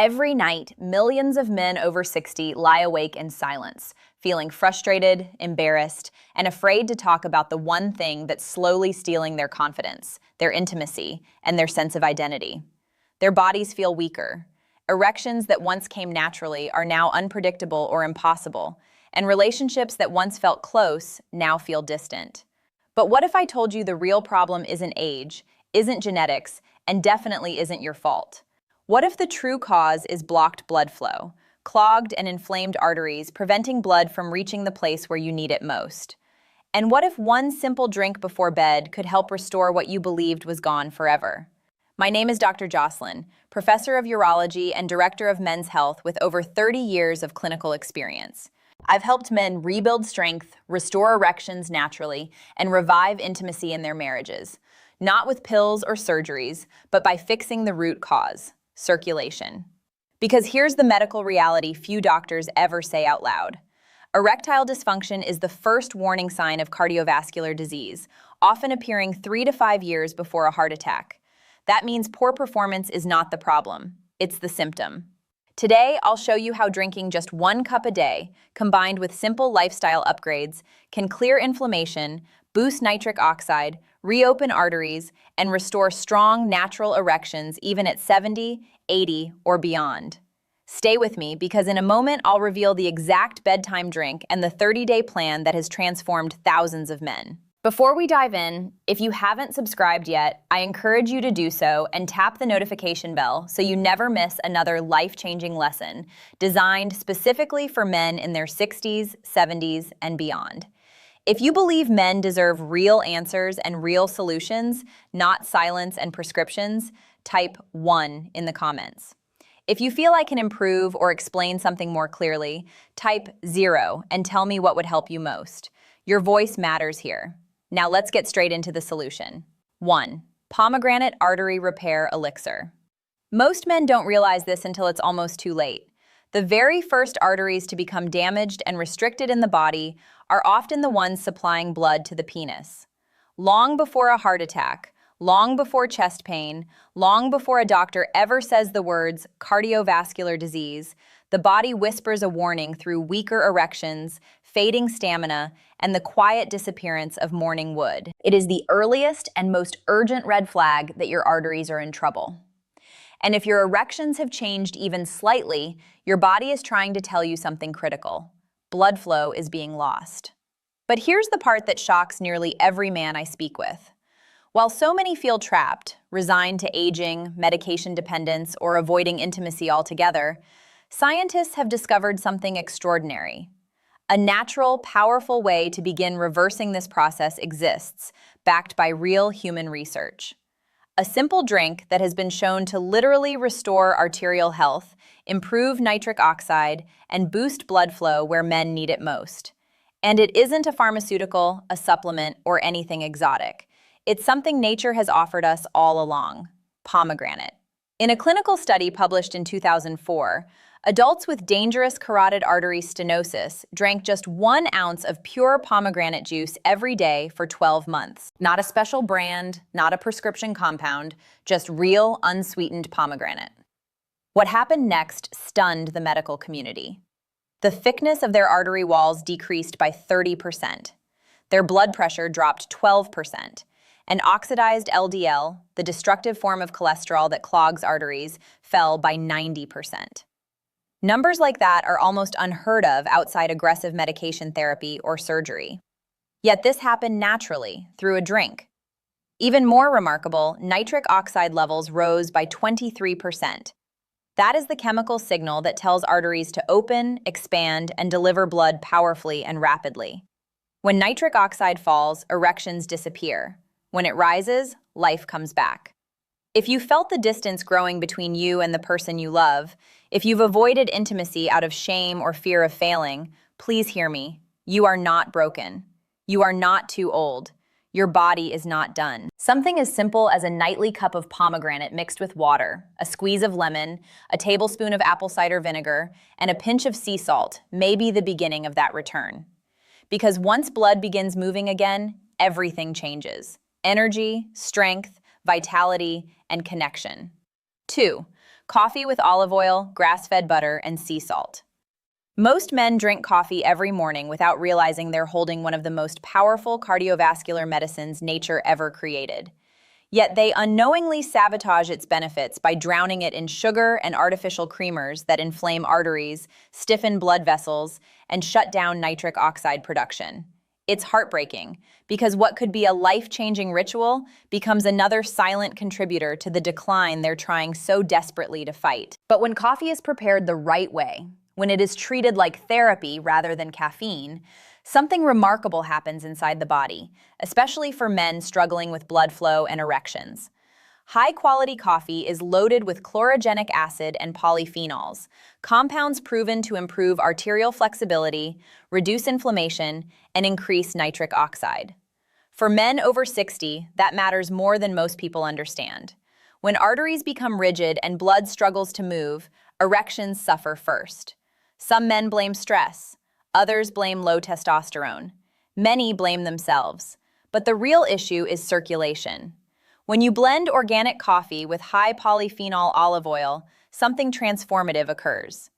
Every night, millions of men over 60 lie awake in silence, feeling frustrated, embarrassed, and afraid to talk about the one thing that's slowly stealing their confidence, their intimacy, and their sense of identity. Their bodies feel weaker. Erections that once came naturally are now unpredictable or impossible, and relationships that once felt close now feel distant. But what if I told you the real problem isn't age, isn't genetics, and definitely isn't your fault? What if the true cause is blocked blood flow, clogged and inflamed arteries preventing blood from reaching the place where you need it most? And what if one simple drink before bed could help restore what you believed was gone forever? My name is Dr. Jocelyn, professor of urology and director of men's health with over 30 years of clinical experience. I've helped men rebuild strength, restore erections naturally, and revive intimacy in their marriages, not with pills or surgeries, but by fixing the root cause: circulation. Because here's the medical reality few doctors ever say out loud. Erectile dysfunction is the first warning sign of cardiovascular disease, often appearing 3 to 5 years before a heart attack. That means poor performance is not the problem, it's the symptom. Today, I'll show you how drinking just 1 cup a day, combined with simple lifestyle upgrades, can clear inflammation, boost nitric oxide, reopen arteries, and restore strong, natural erections even at 70, 80, or beyond. Stay with me because in a moment I'll reveal the exact bedtime drink and the 30-day plan that has transformed thousands of men. Before we dive in, if you haven't subscribed yet, I encourage you to do so and tap the notification bell so you never miss another life-changing lesson designed specifically for men in their 60s, 70s, and beyond. If you believe men deserve real answers and real solutions, not silence and prescriptions, type 1 in the comments. If you feel I can improve or explain something more clearly, type 0 and tell me what would help you most. Your voice matters here. Now let's get straight into the solution. 1. Pomegranate Artery Repair Elixir. Most men don't realize this until it's almost too late. The very first arteries to become damaged and restricted in the body are often the ones supplying blood to the penis. Long before a heart attack, long before chest pain, long before a doctor ever says the words cardiovascular disease, the body whispers a warning through weaker erections, fading stamina, and the quiet disappearance of morning wood. It is the earliest and most urgent red flag that your arteries are in trouble. And if your erections have changed even slightly, your body is trying to tell you something critical. Blood flow is being lost. But here's the part that shocks nearly every man I speak with. While so many feel trapped, resigned to aging, medication dependence, or avoiding intimacy altogether, scientists have discovered something extraordinary. A natural, powerful way to begin reversing this process exists, backed by real human research. A simple drink that has been shown to literally restore arterial health, improve nitric oxide, and boost blood flow where men need it most. And it isn't a pharmaceutical, a supplement, or anything exotic. It's something nature has offered us all along: pomegranate. In a clinical study published in 2004, adults with dangerous carotid artery stenosis drank just 1 ounce of pure pomegranate juice every day for 12 months. Not a special brand, not a prescription compound, just real, unsweetened pomegranate. What happened next stunned the medical community. The thickness of their artery walls decreased by 30%. Their blood pressure dropped 12%. And oxidized LDL, the destructive form of cholesterol that clogs arteries, fell by 90%. Numbers like that are almost unheard of outside aggressive medication therapy or surgery. Yet this happened naturally, through a drink. Even more remarkable, nitric oxide levels rose by 23%. That is the chemical signal that tells arteries to open, expand, and deliver blood powerfully and rapidly. When nitric oxide falls, erections disappear. When it rises, life comes back. If you felt the distance growing between you and the person you love, if you've avoided intimacy out of shame or fear of failing, please hear me. You are not broken. You are not too old. Your body is not done. Something as simple as a nightly cup of pomegranate mixed with water, a squeeze of lemon, a tablespoon of apple cider vinegar, and a pinch of sea salt may be the beginning of that return. Because once blood begins moving again, everything changes. Energy, strength, vitality, and connection. 2. Coffee with olive oil, grass-fed butter, and sea salt. Most men drink coffee every morning without realizing they're holding one of the most powerful cardiovascular medicines nature ever created. Yet they unknowingly sabotage its benefits by drowning it in sugar and artificial creamers that inflame arteries, stiffen blood vessels, and shut down nitric oxide production. It's heartbreaking, because what could be a life-changing ritual becomes another silent contributor to the decline they're trying so desperately to fight. But when coffee is prepared the right way, when it is treated like therapy rather than caffeine, something remarkable happens inside the body, especially for men struggling with blood flow and erections. High-quality coffee is loaded with chlorogenic acid and polyphenols, compounds proven to improve arterial flexibility, reduce inflammation, and increase nitric oxide. For men over 60, that matters more than most people understand. When arteries become rigid and blood struggles to move, erections suffer first. Some men blame stress. Others blame low testosterone. Many blame themselves. But the real issue is circulation. When you blend organic coffee with high polyphenol olive oil, something transformative occurs.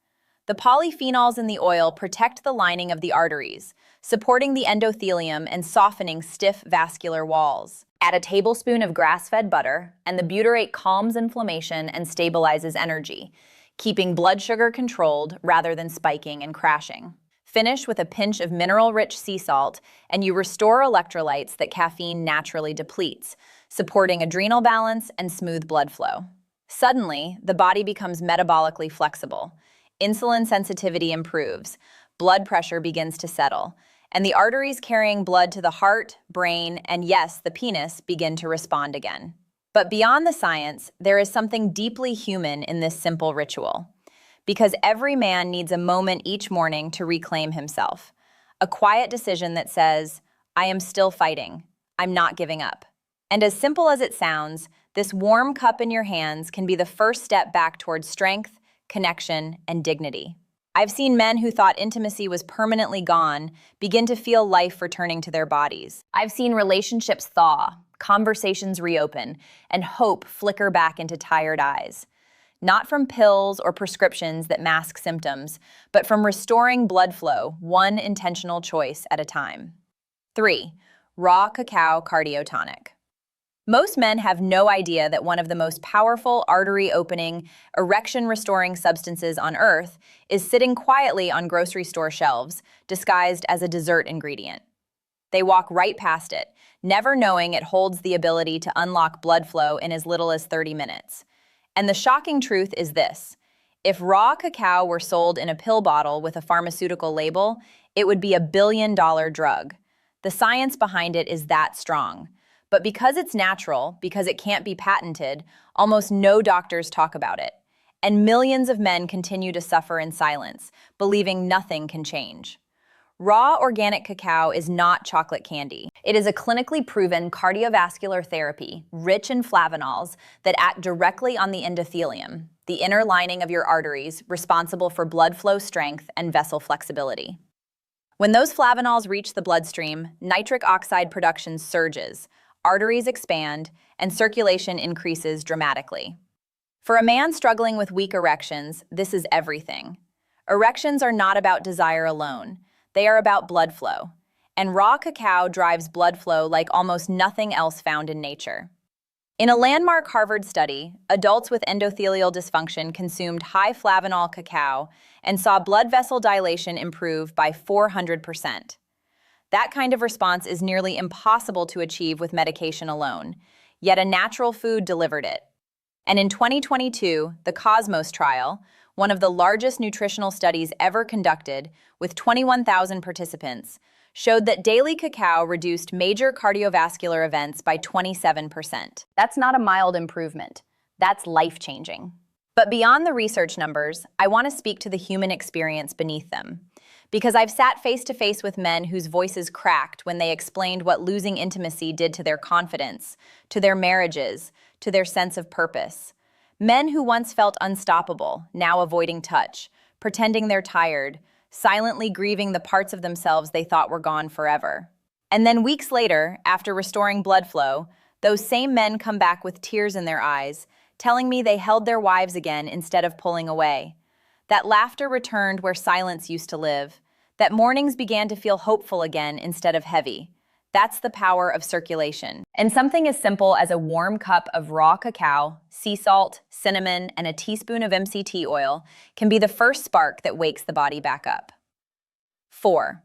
The polyphenols in the oil protect the lining of the arteries, supporting the endothelium and softening stiff vascular walls. Add a tablespoon of grass-fed butter, and the butyrate calms inflammation and stabilizes energy, keeping blood sugar controlled rather than spiking and crashing. Finish with a pinch of mineral-rich sea salt, and you restore electrolytes that caffeine naturally depletes, supporting adrenal balance and smooth blood flow. Suddenly, the body becomes metabolically flexible. Insulin sensitivity improves, blood pressure begins to settle, and the arteries carrying blood to the heart, brain, and yes, the penis begin to respond again. But beyond the science, there is something deeply human in this simple ritual. Because every man needs a moment each morning to reclaim himself. A quiet decision that says, I am still fighting. I'm not giving up. And as simple as it sounds, this warm cup in your hands can be the first step back towards strength, connection, and dignity. I've seen men who thought intimacy was permanently gone begin to feel life returning to their bodies. I've seen relationships thaw, conversations reopen, and hope flicker back into tired eyes. Not from pills or prescriptions that mask symptoms, but from restoring blood flow, one intentional choice at a time. 3. Raw cacao cardiotonic. Most men have no idea that one of the most powerful artery-opening, erection-restoring substances on Earth is sitting quietly on grocery store shelves, disguised as a dessert ingredient. They walk right past it, never knowing it holds the ability to unlock blood flow in as little as 30 minutes. And the shocking truth is this: if raw cacao were sold in a pill bottle with a pharmaceutical label, it would be a billion-dollar drug. The science behind it is that strong. But because it's natural, because it can't be patented, almost no doctors talk about it. And millions of men continue to suffer in silence, believing nothing can change. Raw organic cacao is not chocolate candy. It is a clinically proven cardiovascular therapy, rich in flavanols that act directly on the endothelium, the inner lining of your arteries, responsible for blood flow strength and vessel flexibility. When those flavanols reach the bloodstream, nitric oxide production surges, arteries expand, and circulation increases dramatically. For a man struggling with weak erections, this is everything. Erections are not about desire alone. They are about blood flow, and raw cacao drives blood flow like almost nothing else found in nature. In a landmark Harvard study, adults with endothelial dysfunction consumed high flavanol cacao and saw blood vessel dilation improve by 400%. That kind of response is nearly impossible to achieve with medication alone, yet a natural food delivered it. And in 2022, the Cosmos trial, one of the largest nutritional studies ever conducted with 21,000 participants, showed that daily cacao reduced major cardiovascular events by 27%. That's not a mild improvement. That's life-changing. But beyond the research numbers, I want to speak to the human experience beneath them. Because I've sat face-to-face with men whose voices cracked when they explained what losing intimacy did to their confidence, to their marriages, to their sense of purpose. Men who once felt unstoppable, now avoiding touch, pretending they're tired, silently grieving the parts of themselves they thought were gone forever. And then weeks later, after restoring blood flow, those same men come back with tears in their eyes, telling me they held their wives again instead of pulling away. That laughter returned where silence used to live. That mornings began to feel hopeful again instead of heavy. That's the power of circulation. And something as simple as a warm cup of raw cacao, sea salt, cinnamon, and a teaspoon of MCT oil can be the first spark that wakes the body back up. 4.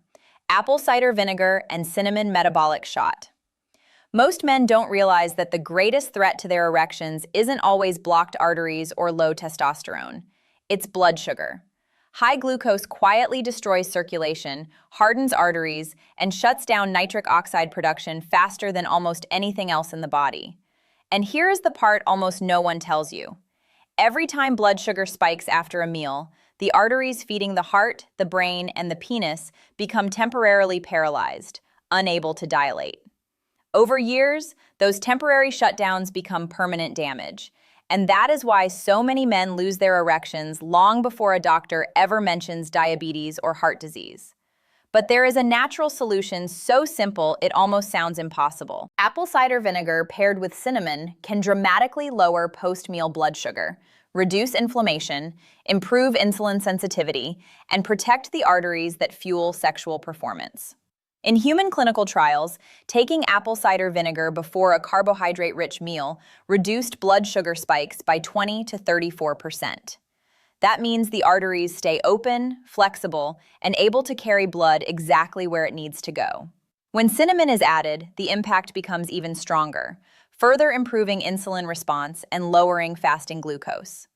Apple cider vinegar and cinnamon metabolic shot. Most men don't realize that the greatest threat to their erections isn't always blocked arteries or low testosterone. It's blood sugar. High glucose quietly destroys circulation, hardens arteries, and shuts down nitric oxide production faster than almost anything else in the body. And here is the part almost no one tells you. Every time blood sugar spikes after a meal, the arteries feeding the heart, the brain, and the penis become temporarily paralyzed, unable to dilate. Over years, those temporary shutdowns become permanent damage. And that is why so many men lose their erections long before a doctor ever mentions diabetes or heart disease. But there is a natural solution so simple it almost sounds impossible. Apple cider vinegar paired with cinnamon can dramatically lower post-meal blood sugar, reduce inflammation, improve insulin sensitivity, and protect the arteries that fuel sexual performance. In human clinical trials, taking apple cider vinegar before a carbohydrate-rich meal reduced blood sugar spikes by 20 to 34%. That means the arteries stay open, flexible, and able to carry blood exactly where it needs to go. When cinnamon is added, the impact becomes even stronger, further improving insulin response and lowering fasting glucose.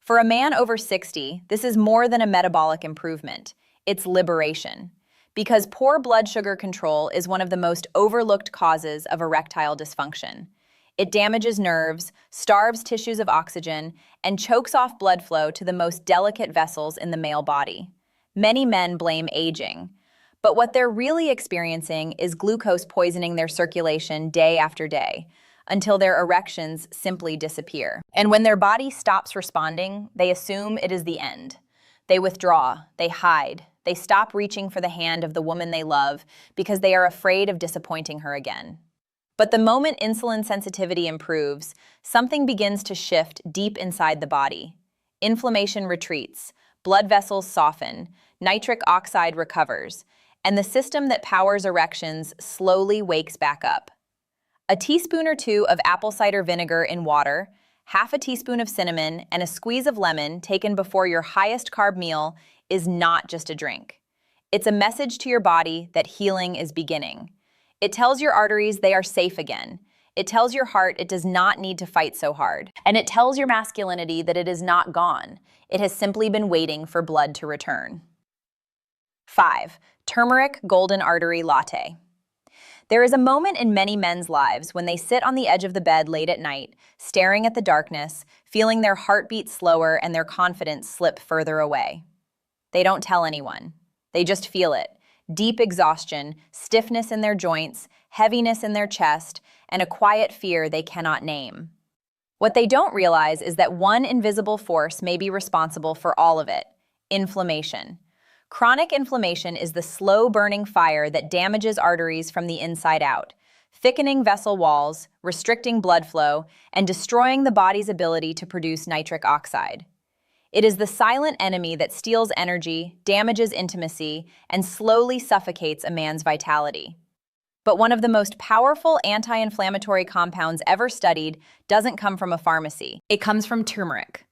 For a man over 60, this is more than a metabolic improvement. It's liberation. Because poor blood sugar control is one of the most overlooked causes of erectile dysfunction. It damages nerves, starves tissues of oxygen, and chokes off blood flow to the most delicate vessels in the male body. Many men blame aging, but what they're really experiencing is glucose poisoning their circulation day after day, until their erections simply disappear. And when their body stops responding, they assume it is the end. They withdraw, they hide, they stop reaching for the hand of the woman they love because they are afraid of disappointing her again. But the moment insulin sensitivity improves, something begins to shift deep inside the body. Inflammation retreats, blood vessels soften, nitric oxide recovers, and the system that powers erections slowly wakes back up. A teaspoon or two of apple cider vinegar in water, half a teaspoon of cinnamon, and a squeeze of lemon taken before your highest carb meal is not just a drink. It's a message to your body that healing is beginning. It tells your arteries they are safe again. It tells your heart it does not need to fight so hard. And it tells your masculinity that it is not gone. It has simply been waiting for blood to return. 5. Turmeric golden artery latte. There is a moment in many men's lives when they sit on the edge of the bed late at night, staring at the darkness, feeling their heartbeat slower and their confidence slip further away. They don't tell anyone. They just feel it. Deep exhaustion, stiffness in their joints, heaviness in their chest, and a quiet fear they cannot name. What they don't realize is that one invisible force may be responsible for all of it: inflammation. Chronic inflammation is the slow-burning fire that damages arteries from the inside out, thickening vessel walls, restricting blood flow, and destroying the body's ability to produce nitric oxide. It is the silent enemy that steals energy, damages intimacy, and slowly suffocates a man's vitality. But one of the most powerful anti-inflammatory compounds ever studied doesn't come from a pharmacy. It comes from turmeric.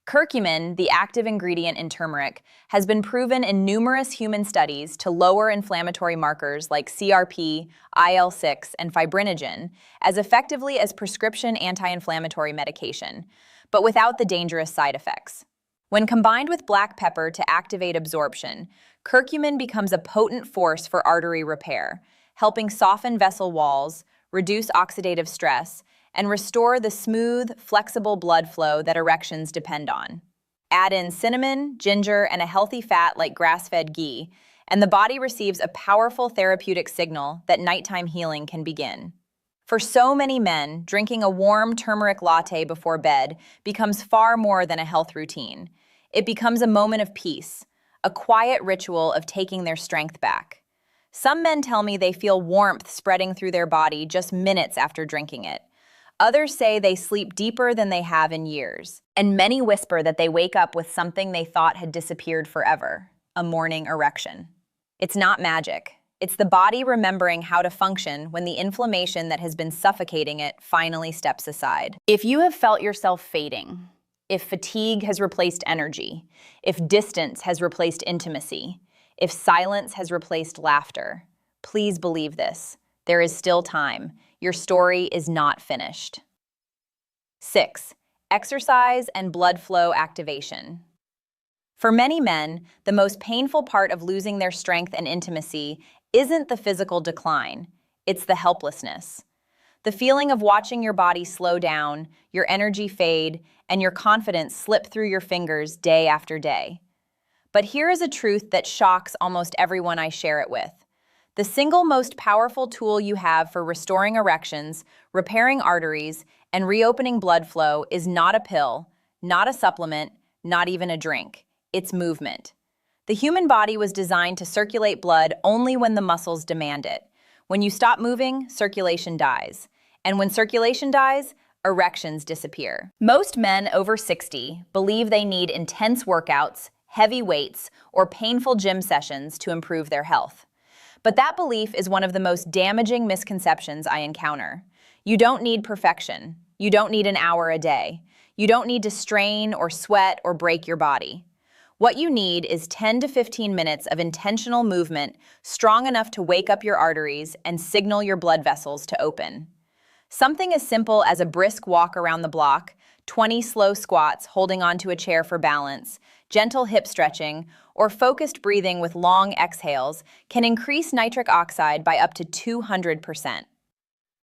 Curcumin, the active ingredient in turmeric, has been proven in numerous human studies to lower inflammatory markers like CRP, IL-6, and fibrinogen as effectively as prescription anti-inflammatory medication, but without the dangerous side effects. When combined with black pepper to activate absorption, curcumin becomes a potent force for artery repair, helping soften vessel walls, reduce oxidative stress, and restore the smooth, flexible blood flow that erections depend on. Add in cinnamon, ginger, and a healthy fat like grass-fed ghee, and the body receives a powerful therapeutic signal that nighttime healing can begin. For so many men, drinking a warm turmeric latte before bed becomes far more than a health routine. It becomes a moment of peace, a quiet ritual of taking their strength back. Some men tell me they feel warmth spreading through their body just minutes after drinking it. Others say they sleep deeper than they have in years. And many whisper that they wake up with something they thought had disappeared forever, a morning erection. It's not magic. It's the body remembering how to function when the inflammation that has been suffocating it finally steps aside. If you have felt yourself fading, if fatigue has replaced energy, if distance has replaced intimacy, if silence has replaced laughter, please believe this. There is still time. Your story is not finished. 6. Exercise and blood flow activation. For many men, the most painful part of losing their strength and intimacy isn't the physical decline, it's the helplessness. The feeling of watching your body slow down, your energy fade, and your confidence slip through your fingers day after day. But here is a truth that shocks almost everyone I share it with. The single most powerful tool you have for restoring erections, repairing arteries, and reopening blood flow is not a pill, not a supplement, not even a drink. It's movement. The human body was designed to circulate blood only when the muscles demand it. When you stop moving, circulation dies. And when circulation dies, erections disappear. Most men over 60 believe they need intense workouts, heavy weights, or painful gym sessions to improve their health. But that belief is one of the most damaging misconceptions I encounter. You don't need perfection. You don't need an hour a day. You don't need to strain or sweat or break your body. What you need is 10 to 15 minutes of intentional movement strong enough to wake up your arteries and signal your blood vessels to open. Something as simple as a brisk walk around the block, 20 slow squats holding onto a chair for balance, gentle hip stretching, or focused breathing with long exhales can increase nitric oxide by up to 200%.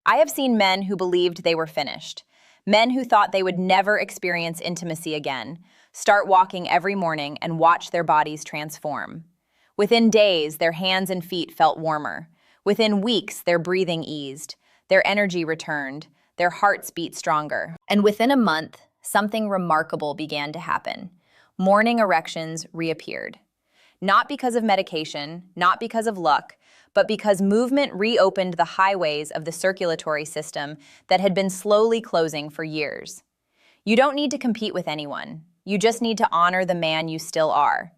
I have seen men who believed they were finished, men who thought they would never experience intimacy again, start walking every morning and watch their bodies transform. Within days, their hands and feet felt warmer. Within weeks, their breathing eased, their energy returned, their hearts beat stronger. And within a month, something remarkable began to happen. Morning erections reappeared. Not because of medication, not because of luck, but because movement reopened the highways of the circulatory system that had been slowly closing for years. You don't need to compete with anyone. You just need to honor the man you still are.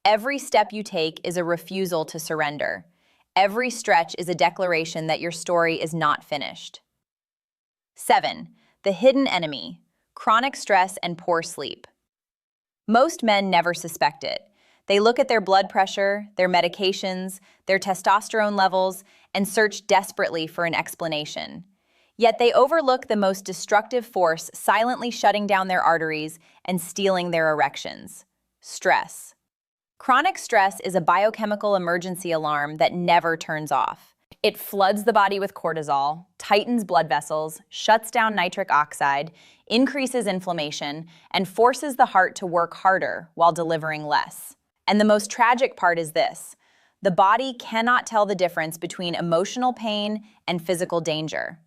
Every step you take is a refusal to surrender. Every stretch is a declaration that your story is not finished. 7. The hidden enemy: chronic stress and poor sleep. Most men never suspect it. They look at their blood pressure, their medications, their testosterone levels, and search desperately for an explanation. Yet they overlook the most destructive force silently shutting down their arteries and stealing their erections: stress. Chronic stress is a biochemical emergency alarm that never turns off. It floods the body with cortisol, tightens blood vessels, shuts down nitric oxide, increases inflammation, and forces the heart to work harder while delivering less. And the most tragic part is this: the body cannot tell the difference between emotional pain and physical danger.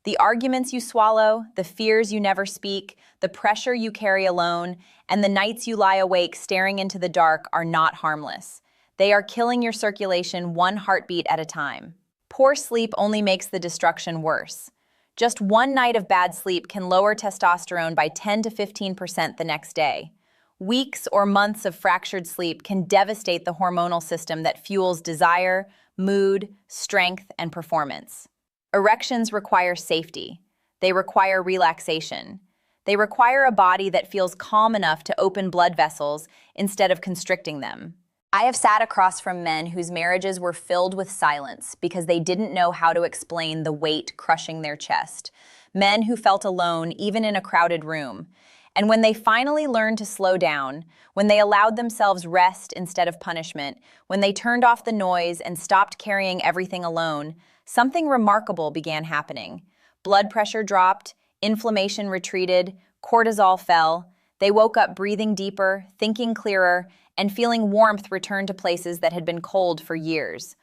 The arguments you swallow, the fears you never speak, the pressure you carry alone, and the nights you lie awake staring into the dark are not harmless. They are killing your circulation one heartbeat at a time. Poor sleep only makes the destruction worse. Just one night of bad sleep can lower testosterone by 10 to 15% the next day. Weeks or months of fractured sleep can devastate the hormonal system that fuels desire, mood, strength, and performance. Erections require safety. They require relaxation. They require a body that feels calm enough to open blood vessels instead of constricting them. I have sat across from men whose marriages were filled with silence because they didn't know how to explain the weight crushing their chest. Men who felt alone even in a crowded room. And when they finally learned to slow down, when they allowed themselves rest instead of punishment, when they turned off the noise and stopped carrying everything alone, something remarkable began happening. Blood pressure dropped, inflammation retreated, cortisol fell. They woke up breathing deeper, thinking clearer, and feeling warmth return to places that had been cold for years.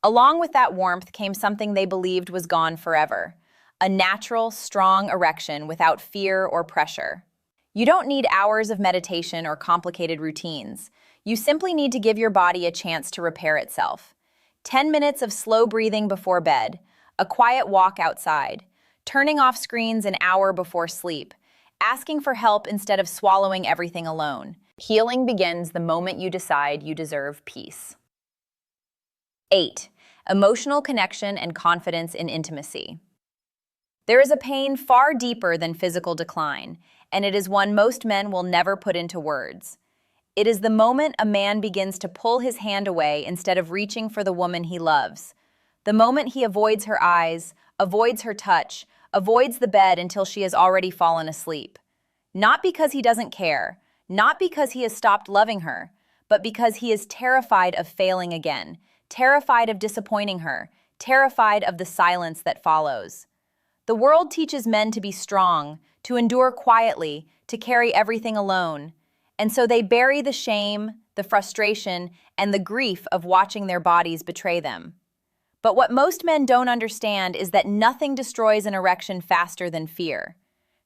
Along with that warmth came something they believed was gone forever: a natural, strong erection without fear or pressure. You don't need hours of meditation or complicated routines. You simply need to give your body a chance to repair itself. 10 minutes of slow breathing before bed, a quiet walk outside, turning off screens an hour before sleep, asking for help instead of swallowing everything alone. Healing begins the moment you decide you deserve peace. 8. Emotional connection and confidence in intimacy. There is a pain far deeper than physical decline, and it is one most men will never put into words. It is the moment a man begins to pull his hand away instead of reaching for the woman he loves. The moment he avoids her eyes, avoids her touch, avoids the bed until she has already fallen asleep. Not because he doesn't care, not because he has stopped loving her, but because he is terrified of failing again, terrified of disappointing her, terrified of the silence that follows. The world teaches men to be strong, to endure quietly, to carry everything alone. And so they bury the shame, the frustration, and the grief of watching their bodies betray them. But what most men don't understand is that nothing destroys an erection faster than fear.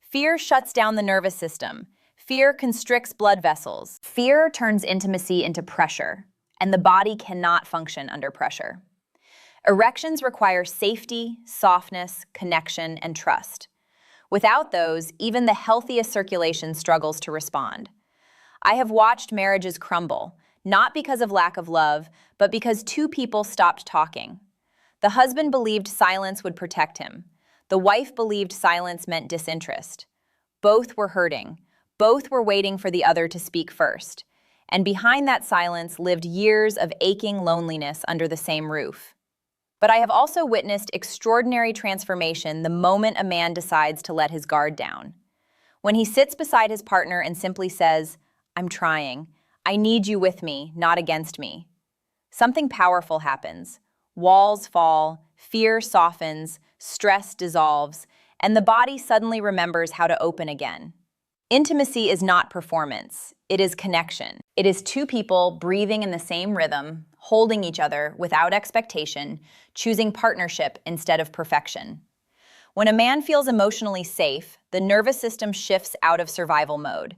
Fear shuts down the nervous system. Fear constricts blood vessels. Fear turns intimacy into pressure, and the body cannot function under pressure. Erections require safety, softness, connection, and trust. Without those, even the healthiest circulation struggles to respond. I have watched marriages crumble, not because of lack of love, but because two people stopped talking. The husband believed silence would protect him. The wife believed silence meant disinterest. Both were hurting. Both were waiting for the other to speak first. And behind that silence lived years of aching loneliness under the same roof. But I have also witnessed extraordinary transformation the moment a man decides to let his guard down. When he sits beside his partner and simply says, "I'm trying. I need you with me, not against me." Something powerful happens. Walls fall, fear softens, stress dissolves, and the body suddenly remembers how to open again. Intimacy is not performance. It is connection. It is two people breathing in the same rhythm, holding each other without expectation, choosing partnership instead of perfection. When a man feels emotionally safe, the nervous system shifts out of survival mode.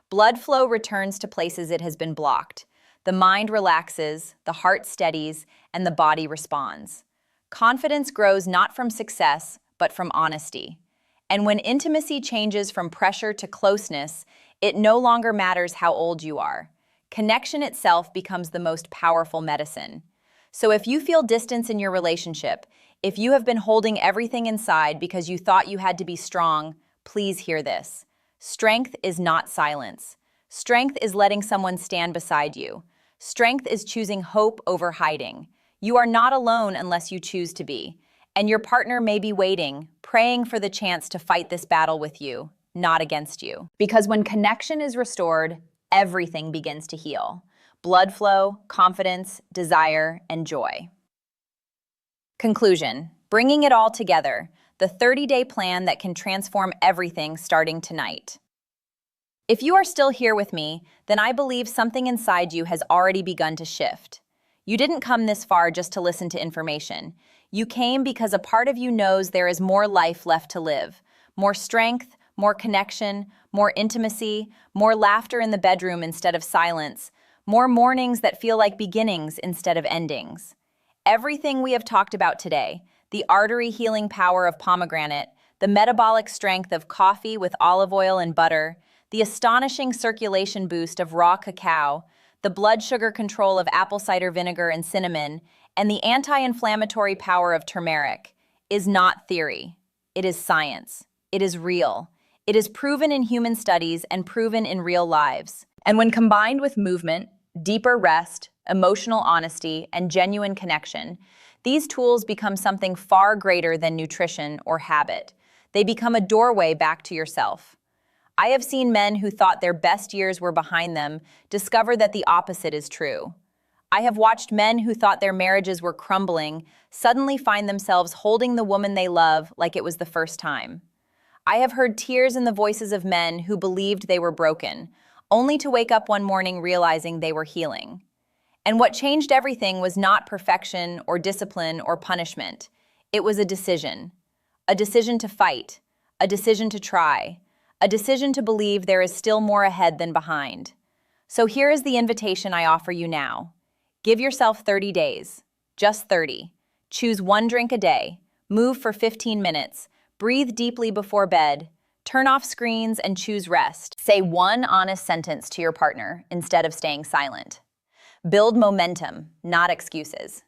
Blood flow returns to places it has been blocked. The mind relaxes, the heart steadies, and the body responds. Confidence grows not from success, but from honesty. And when intimacy changes from pressure to closeness, it no longer matters how old you are. Connection itself becomes the most powerful medicine. So if you feel distance in your relationship, if you have been holding everything inside because you thought you had to be strong, please hear this. Strength is not silence. Strength is letting someone stand beside you. Strength is choosing hope over hiding. You are not alone unless you choose to be. And your partner may be waiting, praying for the chance to fight this battle with you, not against you. Because when connection is restored, everything begins to heal. Blood flow, confidence, desire, and joy. Conclusion. Bringing it all together. The 30-day plan that can transform everything starting tonight. If you are still here with me, then I believe something inside you has already begun to shift. You didn't come this far just to listen to information. You came because a part of you knows there is more life left to live, more strength, more connection, more intimacy, more laughter in the bedroom instead of silence, more mornings that feel like beginnings instead of endings. Everything we have talked about today, the artery healing power of pomegranate, the metabolic strength of coffee with olive oil and butter, the astonishing circulation boost of raw cacao, the blood sugar control of apple cider vinegar and cinnamon, and the anti-inflammatory power of turmeric, is not theory. It is science. It is real. It is proven in human studies and proven in real lives. And when combined with movement, deeper rest, emotional honesty, and genuine connection, these tools become something far greater than nutrition or habit. They become a doorway back to yourself. I have seen men who thought their best years were behind them discover that the opposite is true. I have watched men who thought their marriages were crumbling suddenly find themselves holding the woman they love like it was the first time. I have heard tears in the voices of men who believed they were broken, only to wake up one morning realizing they were healing. And what changed everything was not perfection or discipline or punishment. It was a decision to fight, a decision to try, a decision to believe there is still more ahead than behind. So here is the invitation I offer you now. Give yourself 30 days, just 30. Choose one drink a day, move for 15 minutes, Breathe deeply before bed. Turn off screens and choose rest. Say one honest sentence to your partner instead of staying silent. Build momentum, not excuses.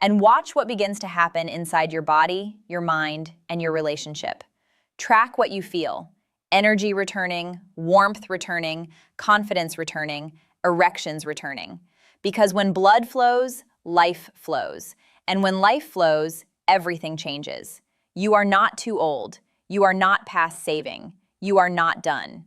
And watch what begins to happen inside your body, your mind, and your relationship. Track what you feel. Energy returning, warmth returning, confidence returning, erections returning. Because when blood flows, life flows. And when life flows, everything changes. You are not too old. You are not past saving. You are not done.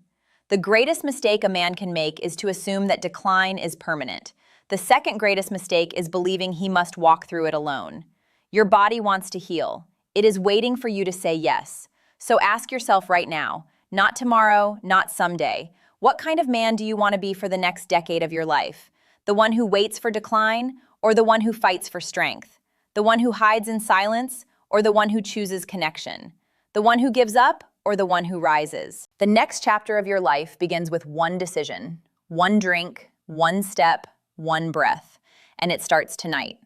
The greatest mistake a man can make is to assume that decline is permanent. The second greatest mistake is believing he must walk through it alone. Your body wants to heal. It is waiting for you to say yes. So ask yourself right now, not tomorrow, not someday, what kind of man do you want to be for the next decade of your life? The one who waits for decline, or the one who fights for strength? The one who hides in silence, or the one who chooses connection? The one who gives up, or the one who rises? The next chapter of your life begins with one decision, one drink, one step, one breath, and it starts tonight.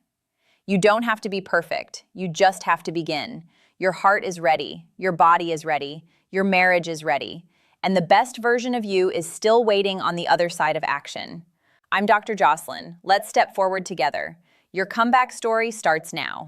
You don't have to be perfect. You just have to begin. Your heart is ready. Your body is ready. Your marriage is ready. And the best version of you is still waiting on the other side of action. I'm Dr. Jocelyn. Let's step forward together. Your comeback story starts now.